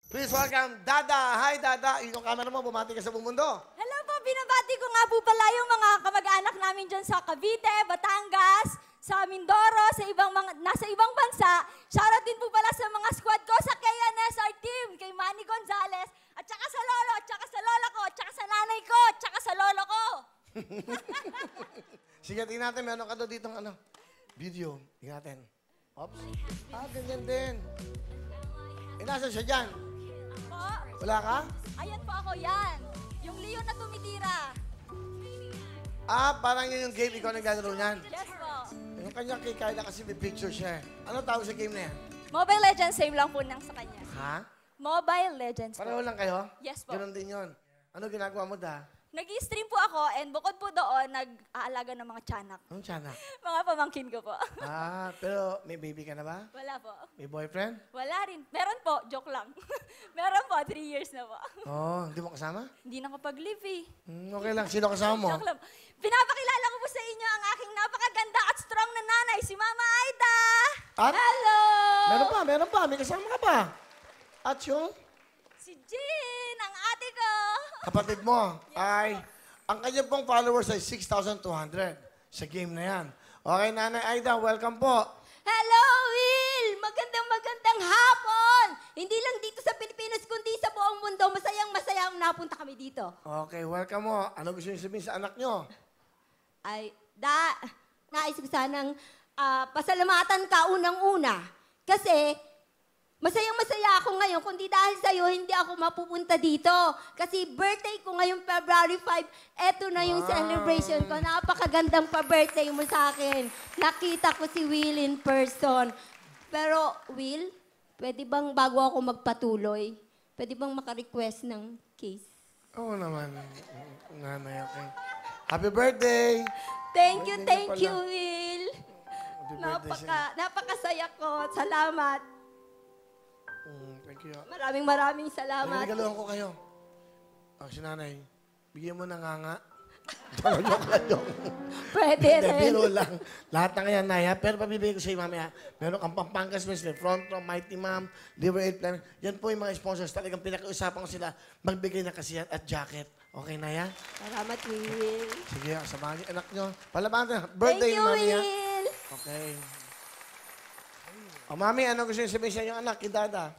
Please welcome Dada. Hi, Dada. Yung camera mo, bumati ka sa buong mundo. Hello po, binabati ko nga po pala yung mga kamag-anak namin dyan sa Cavite, Batangas, sa Mindoro, sa nasa ibang bansa. Shoutout din po pala sa mga squad ko sa KNSR team, kay Manny Gonzalez, at saka sa lolo, at saka sa lola ko, at saka sa nanay ko, at saka sa lolo ko. Sige, tingnan natin. Meron ka daw dito video. Tingnan natin. Oops. Ganyan din. Nasaan siya dyan? Po, Wala ka? ayan po ako yan. Yung Leo na tumitira. Parang yun yung game. Ikaw naglalaro niyan. Yes po. Yung kanya kay Kyla kasi may picture siya. Ano tawag sa game na yan? Mobile Legends, same lang po nang sa kanya. Ha? Mobile Legends po. Pareho lang kayo? Yes po. Ganon din yun. Ano ginagawa mo da? Nag-i-stream po ako and bukod po doon, nag-aalaga ng mga tiyanak. Anong tiyanak? Mga pamangkin ko po. Pero may baby ka na ba? Wala po. May boyfriend? Wala rin. Meron po, joke lang. Meron po, 3 years na po. Hindi mo kasama? Hindi nakapag-live eh. Okay lang. Sino kasama mo? Joke lang. Pinapakilala ko po sa inyo ang aking napakaganda at strong na nanay, si Mama Aida! At? Hello! Meron pa. May kasama ka pa. At yung Si Jean, ang ate ko! kapatid mo ay, ang kanya pong followers ay 6,200 sa game na yan. Okay, Nanay Aida, welcome po. Hello, Will! Magandang hapon! Hindi lang dito sa Pilipinas, kundi sa buong mundo. Masayang napunta kami dito. Okay, welcome mo. Ano gusto niyo sabihin sa anak niyo? Nais ko sanang pasalamatan ka unang-una. Kasi masayang-masaya ako ngayon, kundi dahil sa'yo, hindi ako mapupunta dito. Kasi birthday ko ngayong February 5, eto na yung celebration ko. Napakagandang pa-birthday mo sa akin. Nakita ko si Will in person. Pero, Will, pwede bang bago ako magpatuloy, pwede bang maka-request ng case? Oo naman, Nanay, okay. Happy birthday! Thank you, Birthday niyo thank you, pala. Will. Happy birthday sa'yo. Napakasaya ko. Salamat. Thank you. Maraming salamat. Nagaluhan ko kayo. Si Nanay, bigyan mo ng nganga. Joke. Pwede Hindi, rin. biro lang. Lahat na kaya, Naya. Pero pabibigay ko sa iyo mamaya. Meron kang Pampangas Wrestling, Front Row, Mighty Ma'am, Liver 8 Plan. Yan po yung mga sponsors. Talagang pinag-uusapan ko sila magbigay ng kasiyan at jacket. Okay, Naya? Salamat, Will. Sige, samahan niyo anak niyo. Palaban natin. Birthday Thank ni you, Mami, ha? Will. Okay. Mami, ano gusto niyo sabihin sa inyong anak, kay Dada?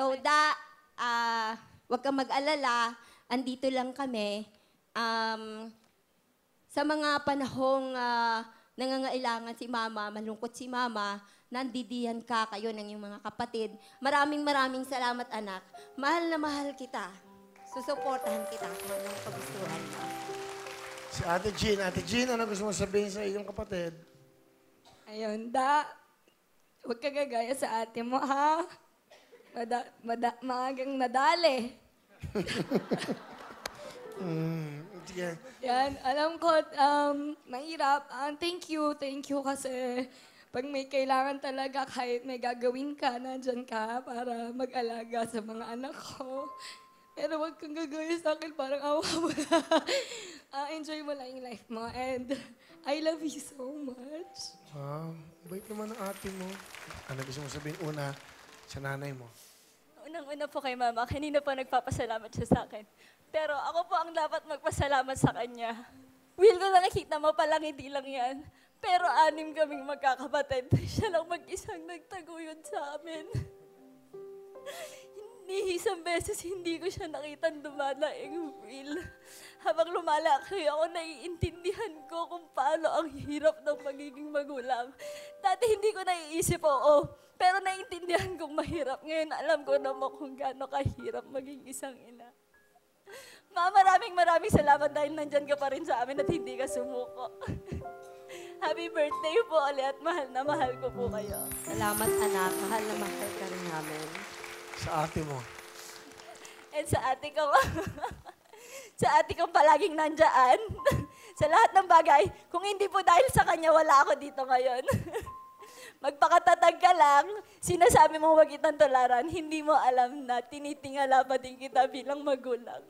Huwag kang mag-alala. Andito lang kami. Sa mga panahong nangangailangan si Mama, malungkot si Mama, nandidiyan ka, kayo ng iyong mga kapatid. Maraming salamat, anak. Mahal na mahal kita. Susuportahan kita kung anong kagustuhan mo. Si Ate Jean. Ate Jean, ano gusto mo sabihin sa iyong kapatid? Ayun, huwag ka gagaya sa ate mo, ha? Maagang nadali. Sige. Yan, alam ko, mahirap. Thank you kasi pag may kailangan talaga, kahit may gagawin ka, nandyan ka para mag-alaga sa mga anak ko. Pero wag kang gagawin sa akin, parang awa mo na. Enjoy mo lang yung life mo, and I love you so much. Bait naman ang ate mo. Ano gusto mo sabihin una sa nanay mo? Unang-una po kay Mama, kanina po nagpapasalamat siya sa akin. Pero ako po ang dapat magpasalamat sa kanya. Will, ko nakikita mo palang hindi lang yan. Pero 6 kaming magkakapatid. Siya lang mag-isang nagtaguyod sa amin. Ni isang beses hindi ko siya nakitang dumadaing, Will. Habang lumalaki ako, naiintindihan ko kung paano ang hirap ng pagiging magulang. Dati hindi ko naiisip, oo. Pero naiintindihan kong mahirap. Ngayon alam ko naman kung gaano kahirap maging isang ina. Ma, maraming salamat dahil nandyan ka pa rin sa amin at hindi ka sumuko. Happy birthday po ulit at mahal na mahal ko po kayo. Salamat, anak. Mahal na mahal ka rin namin. Sa ate mo. And sa ate ko, sa ate kong palaging nandyan. Sa lahat ng bagay, kung hindi po dahil sa kanya, wala ako dito ngayon. Magpakatatag ka lang, sinasabi mo wag kitang tularan, hindi mo alam na tinitingala pa din kita bilang magulang.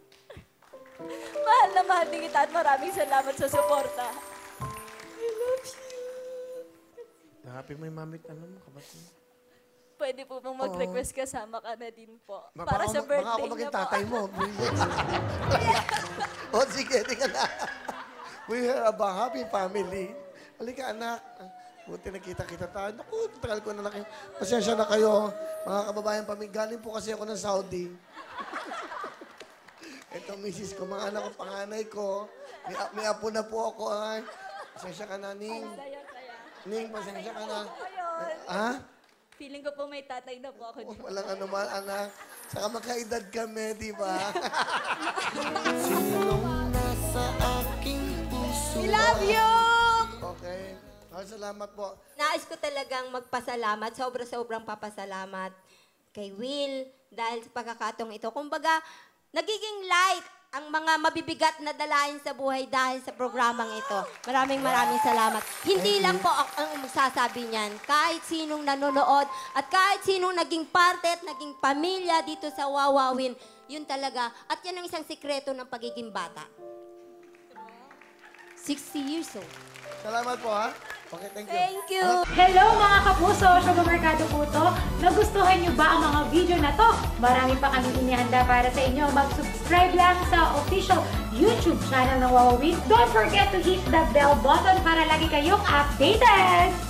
Mahal na mahal din kita at maraming salamat sa suporta. I love you. Happy mo yung mami, ano mo, kapatid mo? pwede po bang mag-request kasama ka na din po? Baka Para sa baka ako birthday maging niya po. tatay mo. O sige, tika na. We are a happy family. Halika anak. Buti nakita-kita tayo. Naku, tagal ko na lang kayo. Pasensya na kayo, mga kababayan pamilya. Galing po kasi ako ng Saudi. Ito, misis ko, mga anak ko, panganay ko. May apo na po ako, ay. Pasensya ka na, Ning. Saya-saya. Ning, pasensya ka na. Ayun. Ha? Feeling ko po may tatay na po ako. Walang anuman, anak. Saka magkaedad kami, di ba? We love you! Okay. Salamat po. Nais ko talagang magpasalamat, sobra-sobrang papasalamat kay Will dahil sa pagkakataong ito. Kumbaga, nagiging light ang mga mabibigat na dalahin sa buhay dahil sa programang ito. Maraming salamat. Hindi lang po ako ang magsasabi niyan. Kahit sinong nanonood at kahit sinong naging parte at naging pamilya dito sa Wawawin, yun talaga. At yan ang isang sikreto ng pagiging bata. 60 years old. Salamat po, ha? Okay, thank you. Thank you. Hello mga kapuso! Sugar Mercado po to. Nagustuhan niyo ba ang mga video na to? Marami pa kami inihanda para sa inyo. Mag-subscribe lang sa official YouTube channel ng Wawawin. Don't forget to hit the bell button para lagi kayong updated!